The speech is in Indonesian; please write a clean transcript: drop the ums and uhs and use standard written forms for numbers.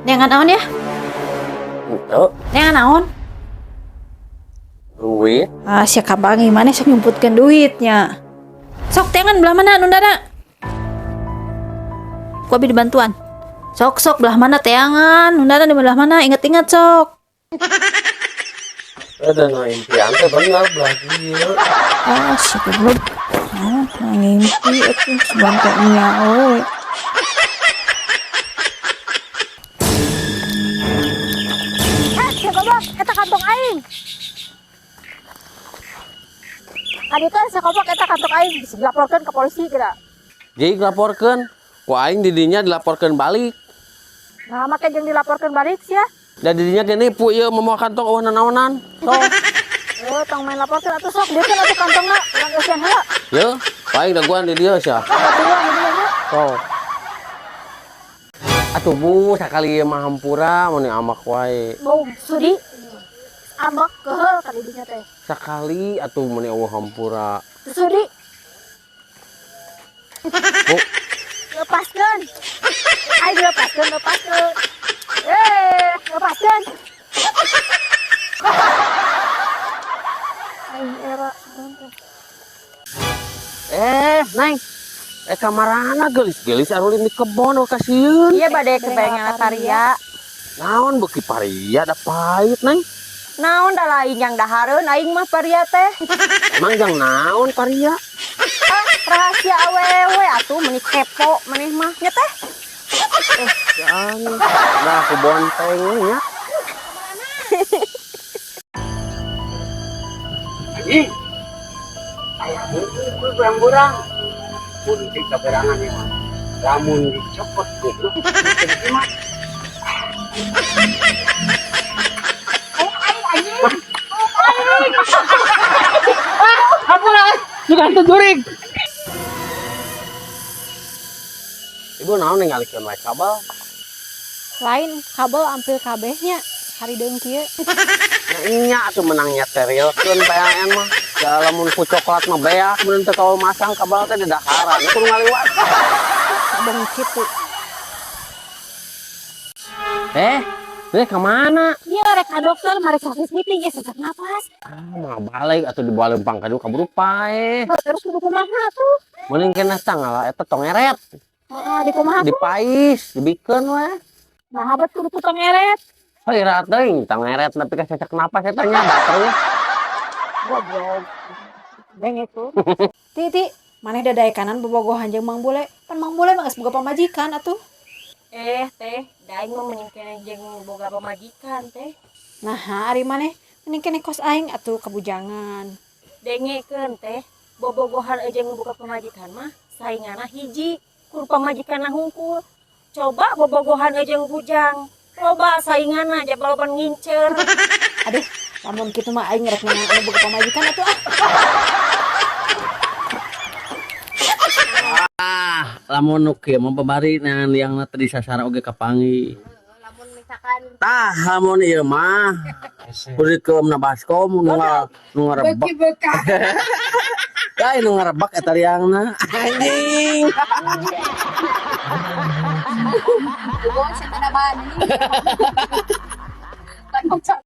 Neangan naon ya? Itu Neangan naon? duit. Ah, si Kabang gimana sok nyumputkeun duitnya. Sok teangan belah mana nundana? Ku abi dibantuan. Sok belah mana teangan? Nundana di belah mana? Ingat-ingat sok. Ada no impian teh bener belah ieu. Ah, si goblok. Ah, ngimpi atuh sebantunya we. Si goblok, eta kantong aing. Adi teh si goblok eta kantong aing bisa dilaporkeun ke polisi kira. Jadi dilaporkeun, ku aing didinya dilaporkeun balik. Nah, make jeung dilaporkeun balik sia. Da didinya ge nipu ieu memoal kantong eueuh nanaonan. Sok. Tong main laporkeun atuh sok dieu atuh kantongna urang euseun heula. Ye, aing daguan di dieu sia. Sok. Atuh Bu, sakali ieu mah hampura mun amak wae. Bau sudi. Ambak keheul ka didinya teh. Sakali atuh mun eueuh hampura. Teu sudi. Bu, Lepaskeun. Aing lepaskeun. Lepaskeun. Aing era Neng. Kamarana gelis-gelis arulin di kebon kasieun. iya bade kepengen karya. Naon beuki paria da pahit, Neng? Naon da lain yang dahareun aing mah paria teh. Emang jang naon paria? Ah, rahasia awewe atuh meuni kepo maneh mah nya teh. Jangan. Dah aku bonteng nya. Ih. Aya ku burang-burang. Puntik kaberangan ya, mah. Lamun dicopot goblok. Mah. Sudah terjuring. Ibu naon ningalikeun wae kabel? Lain kabel ampil kabehnya hari deung kieu. Nya atuh menang nyeterilkeun PAN mah. Ya lamun ku coklat mah beak mun teu kawa masang kabel teh di daharan. Kudu ngaliwat. Abang kitu. Ini kemana? Dia rek ka dokter mari service meeting ya sesak napas. Mah balik atau dibawa lempang kadu kaburu pae. Terus kudu kumaha tuh? Mending kena tanggal eta tong eret. Heeh, di kumaha? Dipais, dibikeun we. Nah, habet kudu potong eret. Heuh rat teuing tong eret nepi ka sesak napas eta nya bater. Goblok. Beng itu. Titi, maneh dadaekanan bobogohan jeung Mang Bule. Pan Mang Bule mah geus boga pamajikan atuh. Teh, daing mah mending kene jeung boga pamajikan teh. Nah, ari maneh mending kene kos aing atuh kabujangan. Dengekeun teh, bobogohan jeung boga pamajikan mah sainganna hiji, kur pamajikanna hungkul. Coba bobogohan jeung bujang. Coba sainganna jabaloban ngincer. Aduh, lamun kitu mah aing rek menang anu boga pamajikan atuh ah. Lamun nu kieu mah babari nan liangna teh disasara oge ka pangi. Lamun misalkan Tah lamun ieu mah kudu keumna baskom nu ngarebek. Ya nu ngarebek eta liangna. Anjing. Bos, saya